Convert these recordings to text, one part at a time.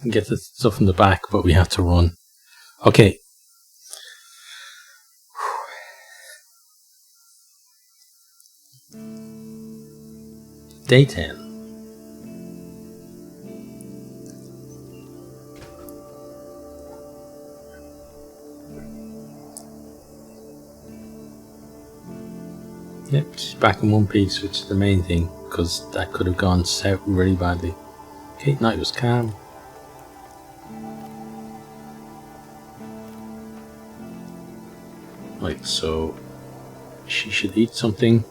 Get the stuff in the back, but we have to run. Okay. Day 10. Yep, she's back in one piece, which is the main thing, because that could have gone south really badly. Okay, night was calm. Right, so she should eat something.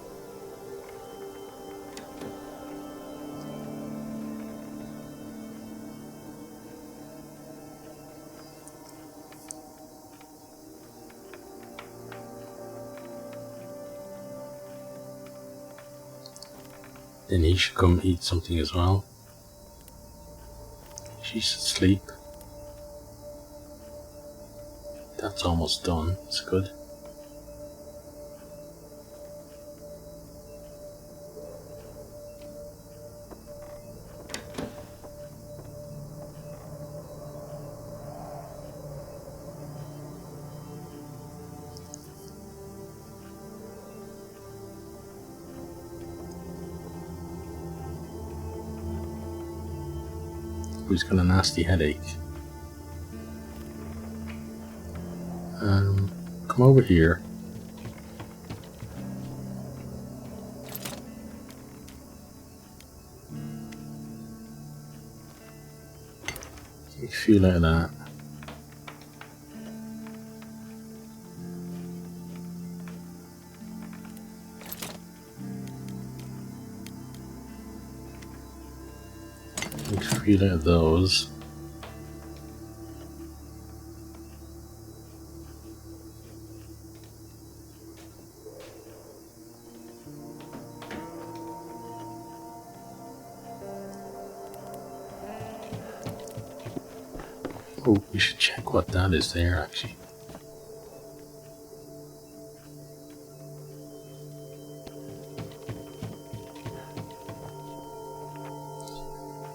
Then he should come eat something as well. She should sleep. That's almost done. It's good. Who's got a nasty headache? Come over here. Take a few out of that. Take a few out of those. Oh, we should check what that is there, actually.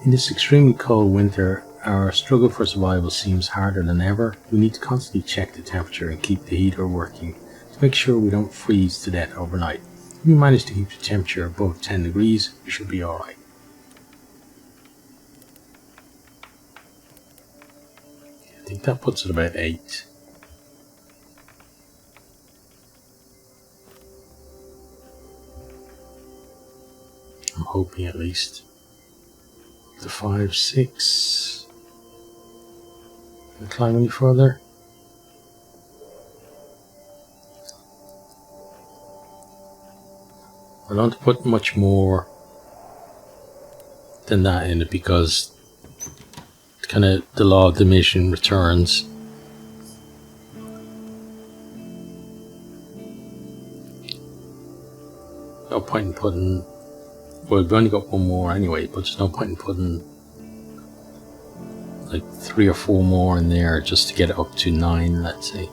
In this extremely cold winter, our struggle for survival seems harder than ever. We need to constantly check the temperature and keep the heater working to make sure we don't freeze to death overnight. If we manage to keep the temperature above 10 degrees, we should be alright. I think that puts it about 8. I'm hoping at least. The 5, 6. Can I climb any further? I don't put much more than that in it because kind of the law of diminishing returns. No point in putting, well, we've only got one more anyway, but there's no point in putting like 3 or 4 more in there just to get it up to 9, let's say,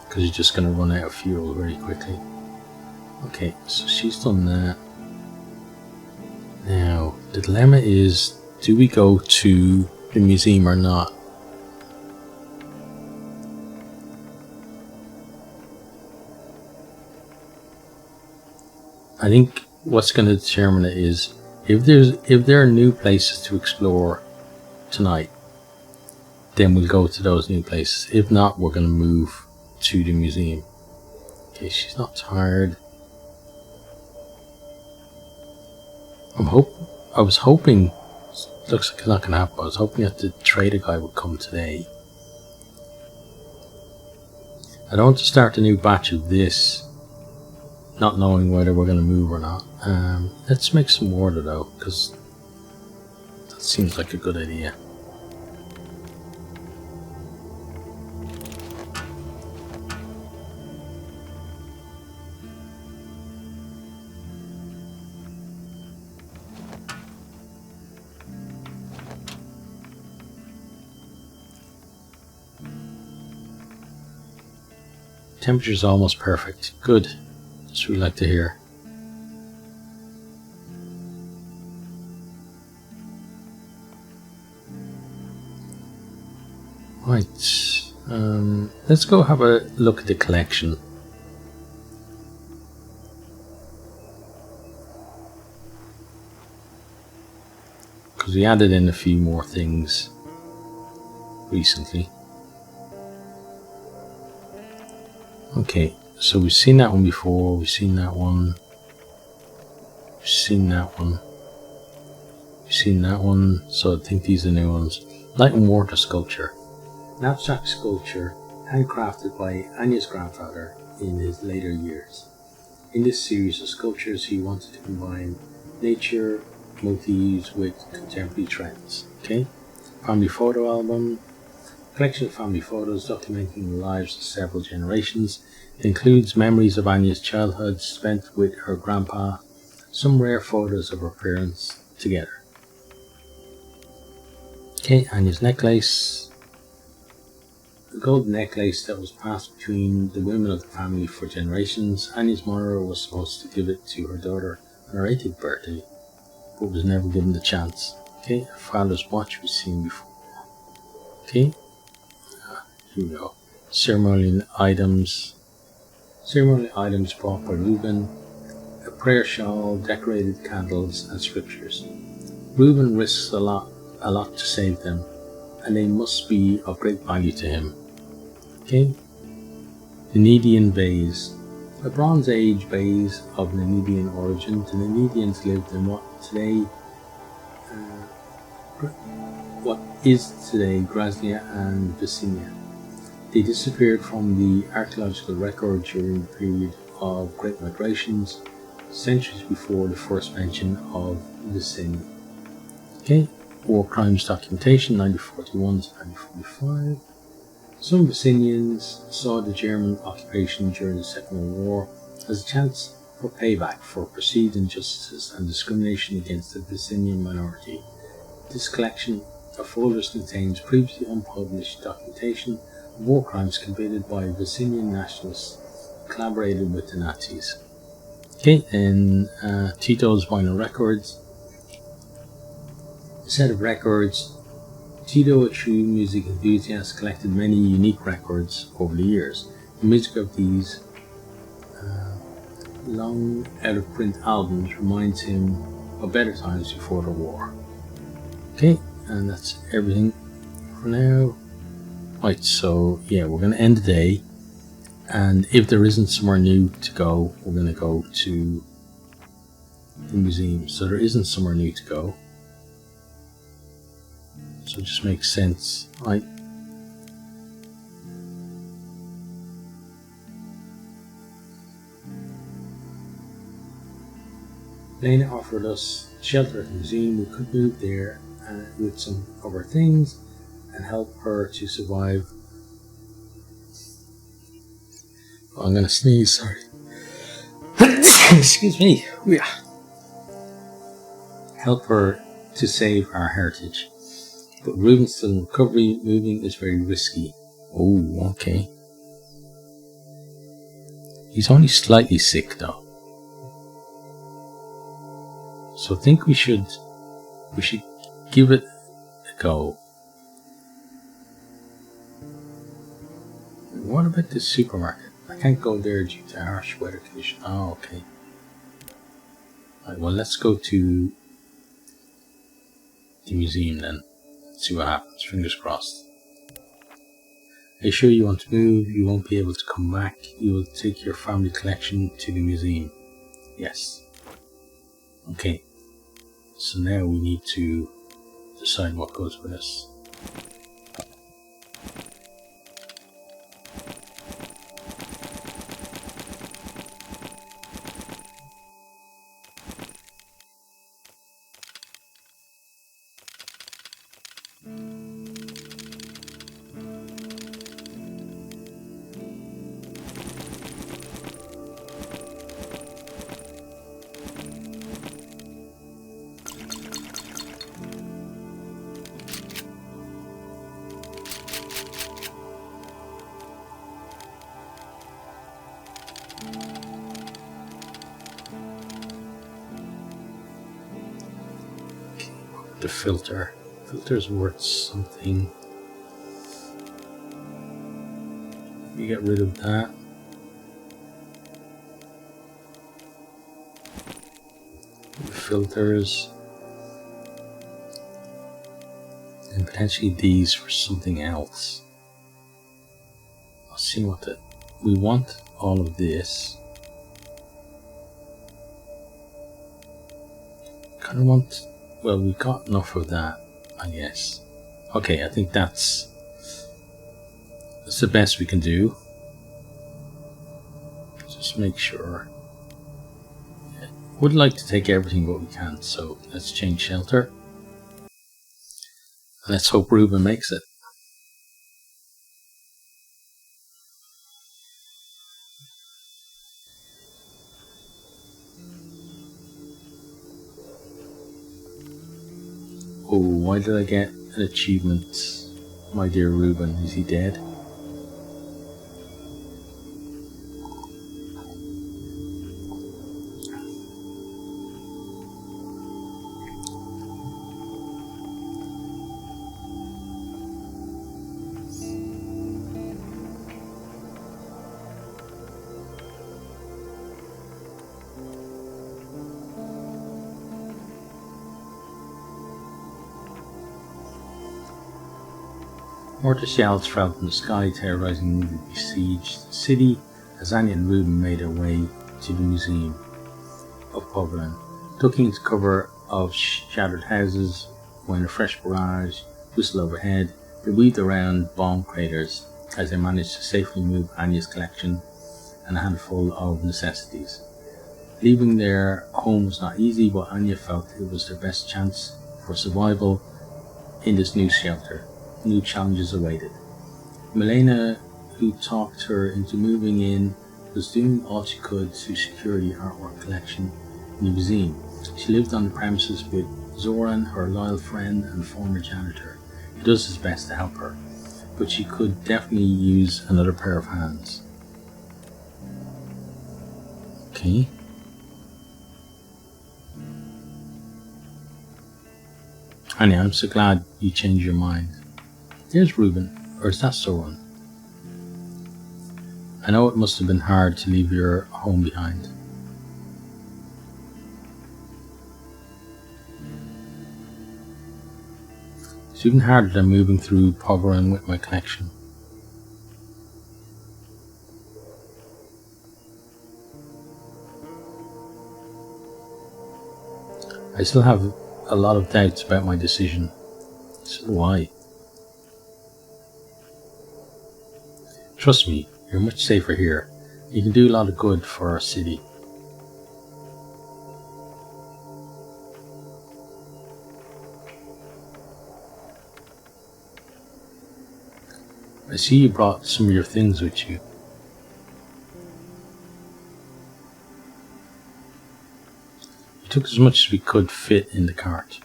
because you're just going to run out of fuel very quickly. Okay, so she's done that. Now, the dilemma is, do we go to the museum or not? I think what's going to determine it is, if there are new places to explore tonight, then we'll go to those new places. If not, we're going to move to the museum. Okay, she's not tired. I was hoping, looks like it's not going to happen, I was hoping that the trader guy would come today. I don't want to start a new batch of this, not knowing whether we're going to move or not. Let's make some water though, because that seems like a good idea. Temperature's almost perfect. Good. That's what we like to hear. Right. Let's go have a look at the collection. Because we added in a few more things recently. Okay, so we've seen that one before, we've seen that one, we've seen that one, we've seen that one, so I think these are new ones. Light and water sculpture. An abstract sculpture handcrafted by Anya's grandfather in his later years. In this series of sculptures, he wanted to combine nature motifs with contemporary trends. Okay, family photo album. Collection of family photos documenting the lives of several generations. It includes memories of Anya's childhood spent with her grandpa, some rare photos of her parents together. Okay, Anya's necklace. A gold necklace that was passed between the women of the family for generations. Anya's mother was supposed to give it to her daughter on her 18th birthday, but was never given the chance. Okay, her father's watch we've seen before. Okay, here we go. Ceremonial items. Ceremonial items brought by Reuben. A prayer shawl, decorated candles, and scriptures. Reuben risks a lot to save them, and they must be of great value to him. Okay. The Nedian vase. A Bronze Age vase of Nedian origin. The Nedians lived in what is today Grasnia and Vicinia. They disappeared from the archaeological record during the period of Great Migrations, centuries before the first mention of Vicinia. Okay, war crimes documentation 1941 to 1945. Some Vicinians saw the German occupation during the Second World War as a chance for payback for perceived injustices and discrimination against the Vicinian minority. This collection of folders contains previously unpublished documentation of war crimes committed by Vicinian nationalists who collaborated with the Nazis. Okay, and Tito's vinyl records. A set of records. Tito, a true music enthusiast, collected many unique records over the years. The music of these long out-of-print albums reminds him of better times before the war. Okay, and that's everything for now. Right, so yeah, we're going to end the day, and if there isn't somewhere new to go, we're going to go to the museum. So there isn't somewhere new to go. So it just makes sense, right? Lena offered us shelter at the museum. We could move there with some of our things and help her to survive. Oh, I'm going to sneeze, sorry. Excuse me. Yeah. Help her to save our heritage. But Reuben's still in recovery. Moving is very risky. Oh, okay. He's only slightly sick though. So I think we should give it a go. What about the supermarket? I can't go there due to harsh weather conditions. Oh, okay. Right, well, let's go to the museum then. See what happens. Fingers crossed. Are you sure you want to move? You won't be able to come back. You will take your family collection to the museum. Yes. Okay. So now we need to decide what goes with us. The filter's worth something. You get rid of that. The filters. And potentially these for something else. I'll see what we want all of this. Kind of want, well, we got enough of that, I guess. Okay, I think that's the best we can do. Just make sure. Yeah, would like to take everything but we can, so let's change shelter. Let's hope Ruben makes it. Oh, why did I get an achievement? My dear Ruben, is he dead? Mortar shells fell from the sky, terrorizing the besieged city as Anya and Ruben made their way to the museum of Pogoren. Ducking into cover of shattered houses when a fresh barrage whistled overhead, they weaved around bomb craters as they managed to safely move Anya's collection and a handful of necessities. Leaving their home was not easy, but Anya felt it was their best chance for survival in this new shelter. New challenges awaited. Milena, who talked her into moving in, was doing all she could to secure the artwork collection in the museum. She lived on the premises with Zoran, her loyal friend and former janitor. He does his best to help her, but she could definitely use another pair of hands. Okay. Anya, I'm so glad you changed your mind. There's Ruben, or is that Zoran? I know it must have been hard to leave your home behind. It's even harder than moving through Pogoren with my collection. I still have a lot of doubts about my decision. So do I. Trust me, you're much safer here. You can do a lot of good for our city. I see you brought some of your things with you. We took as much as we could fit in the cart.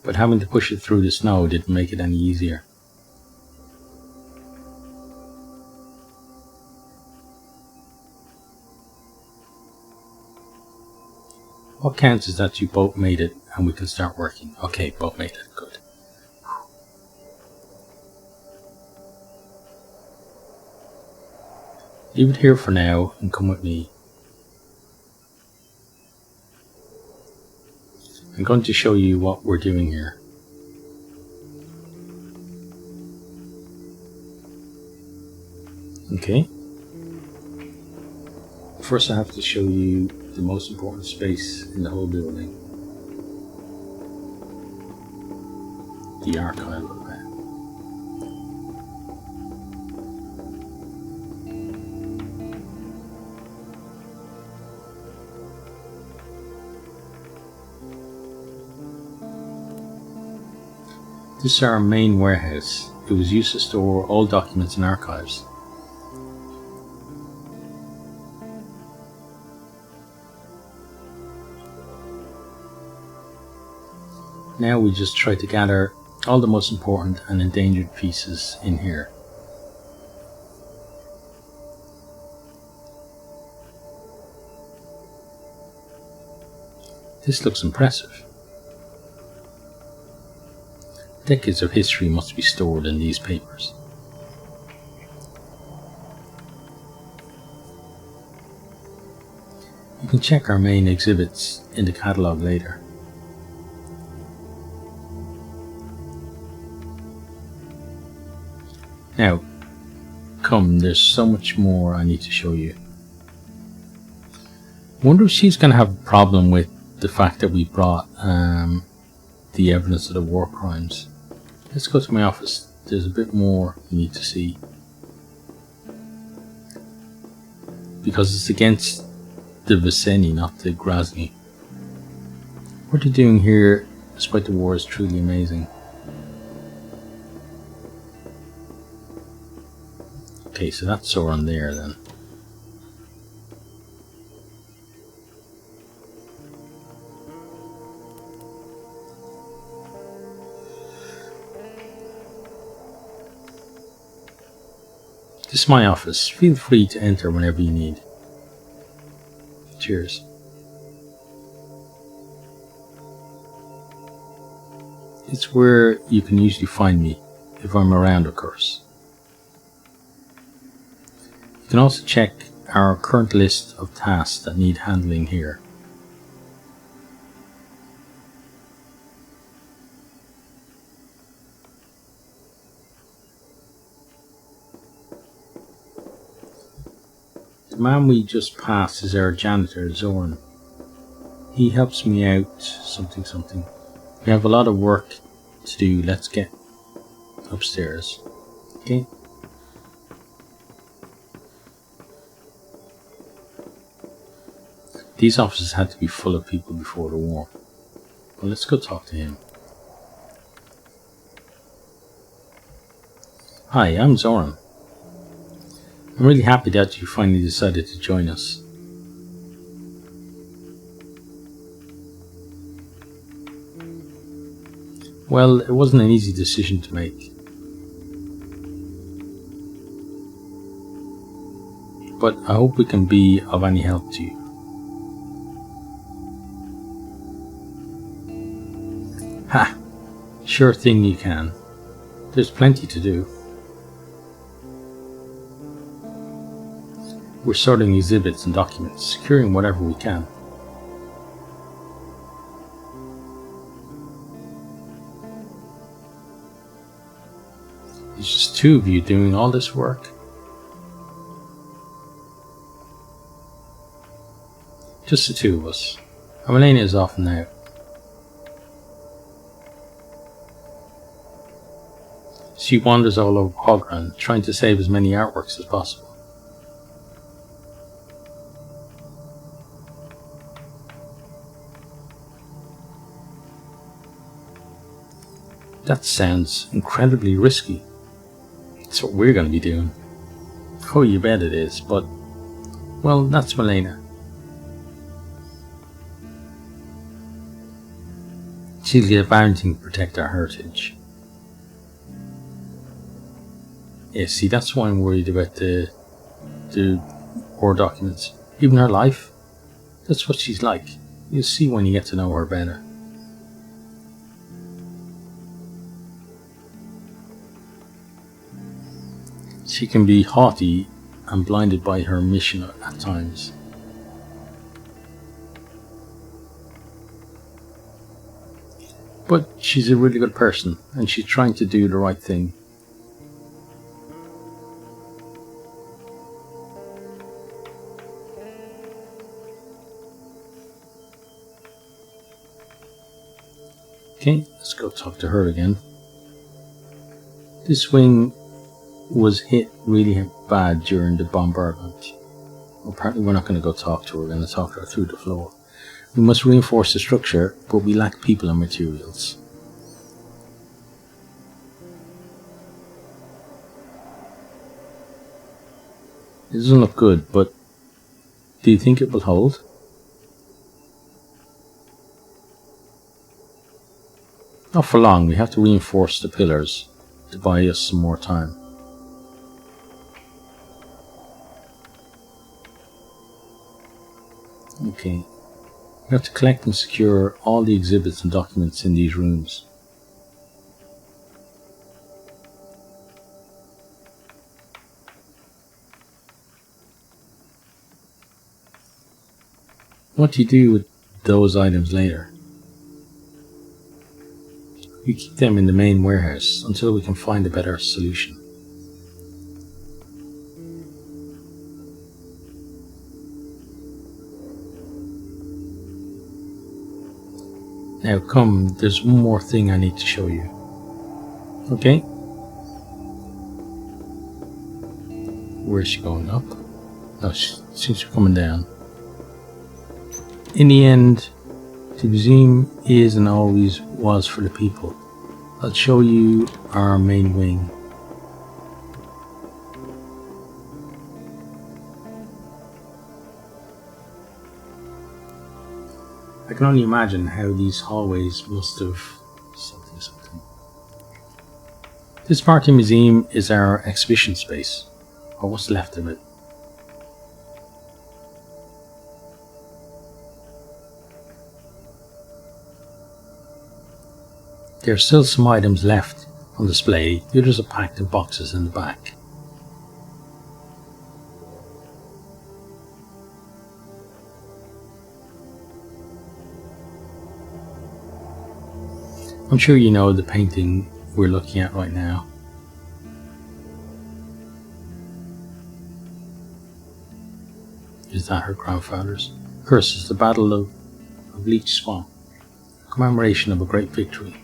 But having to push it through the snow didn't make it any easier. What counts is that you both made it and we can start working. Okay, both made it. Good. Leave it here for now and come with me. I'm going to show you what we're doing here. Okay. First I have to show you the most important space in the whole building. The archive of that. This is our main warehouse. It was used to store all documents and archives. Now we just try to gather all the most important and endangered pieces in here. This looks impressive. Decades of history must be stored in these papers. You can check our main exhibits in the catalogue later. Now, come, there's so much more I need to show you. I wonder if she's going to have a problem with the fact that we brought the evidence of the war crimes. Let's go to my office. There's a bit more you need to see. Because it's against the Viceni, not the Grozny. What they're doing here, despite the war, is truly amazing. Okay, so that's Zoran there then. This is my office. Feel free to enter whenever you need. Cheers. It's where you can usually find me, if I'm around of course. You can also check our current list of tasks that need handling here. The man we just passed is our janitor, Zoran. He helps me out, something. We have a lot of work to do. Let's get upstairs. Okay? These offices had to be full of people before the war. Well, let's go talk to him. Hi, I'm Zoran. I'm really happy that you finally decided to join us. Well, it wasn't an easy decision to make. But I hope we can be of any help to you. Ha! Sure thing you can. There's plenty to do. We're sorting exhibits and documents, securing whatever we can. There's just two of you doing all this work. Just the two of us. Elena is off now. She wanders all over Pogoren, trying to save as many artworks as possible. That sounds incredibly risky. It's what we're going to be doing. Oh, you bet it is, but, well, that's Milena. She'll give everything to protect our heritage. Yeah, see, that's why I'm worried about the war documents. Even her life. That's what she's like. You'll see when you get to know her better. She can be haughty and blinded by her mission at times. But she's a really good person, and she's trying to do the right thing. Okay, let's go talk to her again. This wing was hit really bad during the bombardment. Apparently we're not going to go talk to her, we're going to talk to her through the floor. We must reinforce the structure, but we lack people and materials. It doesn't look good, but do you think it will hold? Not for long, we have to reinforce the pillars to buy us some more time. Okay, we have to collect and secure all the exhibits and documents in these rooms. What do you do with those items later? We keep them in the main warehouse until we can find a better solution. Now come, there's one more thing I need to show you. Okay? Where's she going? Up? No, she seems to be coming down. In the end, the museum is and always was for the people. I'll show you our main wing. I can only imagine how these hallways must have something. This part of the museum is our exhibition space, or what's left of it. There are still some items left on display, the others are packed in boxes in the back. I'm sure you know the painting we're looking at right now. Is that her grandfather's? Hers is the Battle of Leech Swamp, a commemoration of a great victory.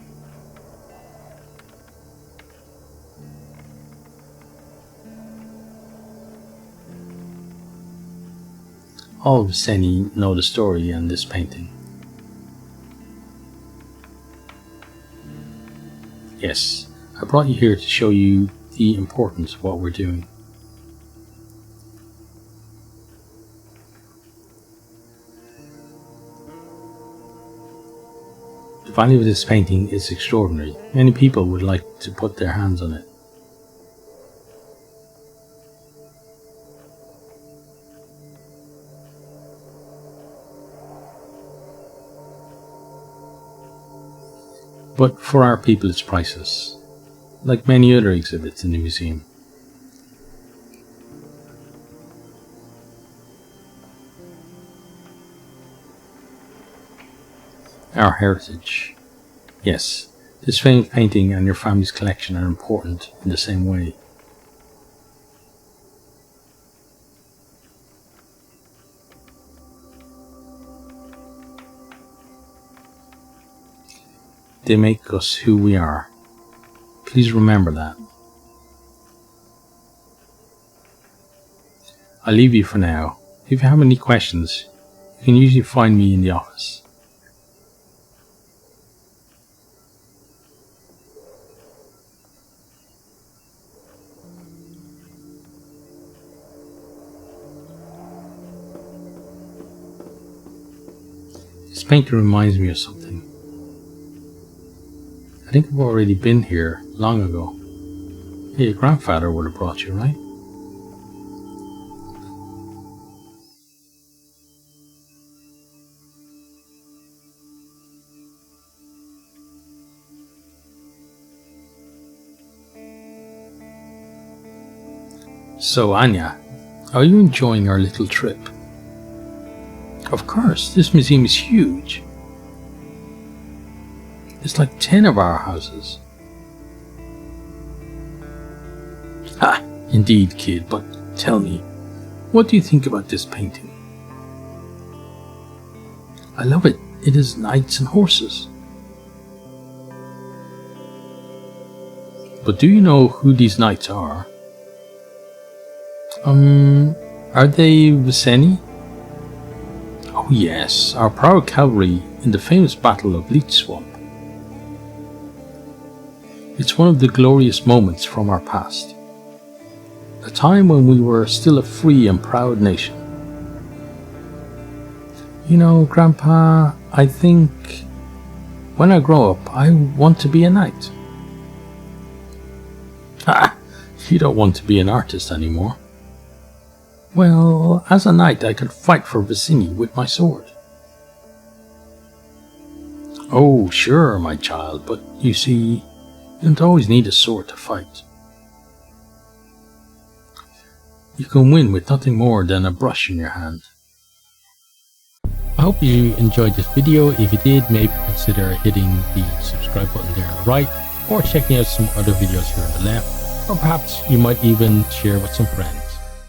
All of Viseni know the story and this painting. Yes, I brought you here to show you the importance of what we're doing. The value of this painting is extraordinary. Many people would like to put their hands on it. But for our people it's priceless, like many other exhibits in the museum. Our heritage. Yes, this famous painting and your family's collection are important in the same way. They make us who we are. Please remember that. I'll leave you for now. If you have any questions, you can usually find me in the office. This painting reminds me of something. I think I've already been here long ago. Hey, your grandfather would have brought you, right? So, Anya, are you enjoying our little trip? Of course, this museum is huge. It's like 10 of our houses. Ha! Indeed, kid, but tell me, what do you think about this painting? I love it. It is knights and horses. But do you know who these knights are? Are they Viseni? Oh yes, our proud cavalry in the famous Battle of Leech Swamp. It's one of the glorious moments from our past. A time when we were still a free and proud nation. You know, Grandpa, I think when I grow up, I want to be a knight. Ah, you don't want to be an artist anymore. Well, as a knight, I could fight for Viseni with my sword. Oh, sure, my child, but you see, you don't always need a sword to fight. You can win with nothing more than a brush in your hand. I hope you enjoyed this video. If you did, maybe consider hitting the subscribe button there on the right, or checking out some other videos here on the left, or perhaps you might even share with some friends.